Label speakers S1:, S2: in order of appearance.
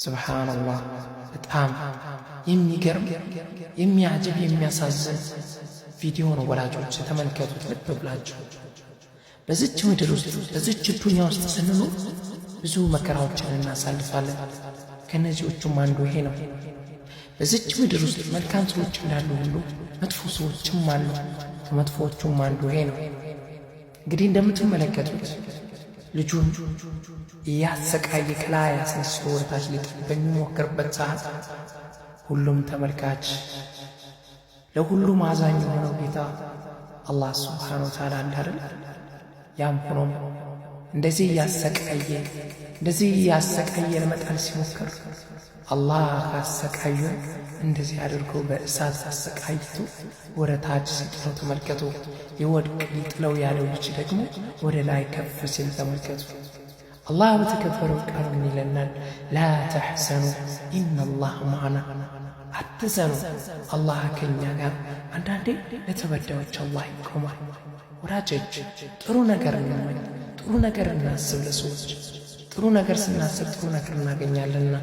S1: ሱብሃንአላህ በጣም የሚገርም የሚያጅብ የሚያሳዝን ቪዲዮ ነው። ወላጆች ተመልከቱት ልብ ብላችሁ። በዚች ምድር ውስጥ በዚች ዱንያ ውስጥ ስንኖር ብዙ መከራዎችን እናሳልፋለን። ከነዚህዎቹም አንዱ ይሄ ነው። በዚች ምድር ውስጥ መልካም ሰዎች እንዳሉ ሁሉ መጥፎ ሰዎችም አሉ። ከመጥፎዎቹም አንዱ ይሄ ነው። እንግዲህ እንደምትመለከቱት ልጁን እያሰቃየ ከላይ አስነስቶ ወደታች ሊጥል በሚሞክርበት ሰዓት ሁሉም ተመልካች ለሁሉም አዛኝ የሆነው ጌታ አላህ ሱብሓነሁ ወተዓላ እንዳለ ያም ሆኖም እንደዚህ እያሰቃየ ለመጣል ሲሞክር አላህ ካሰቃዩ እንደዚህ አድርጎ በእሳት አሰቃይቶ ወደ ታች ሲጥለው ተመልከቱ። ይወድቅ ሊጥለው ያለው ልጅ ደግሞ ወደ ላይ ከፍ ሲል ተመልከቱ። አላህ በተከበረው ቃል ምን ይለናል? ላ ተሕዘኑ ኢነላህ መዐና፣ አትዘኑ አላህ ከኛ ጋር። አንዳንዴ ለተበዳዮች አላህ ይቆማል። ወዳጆች ጥሩ ነገር እንመኝ፣ ጥሩ ነገር እናስብ። ለሰዎች ጥሩ ነገር ስናስብ ጥሩ ነገር እናገኛለንና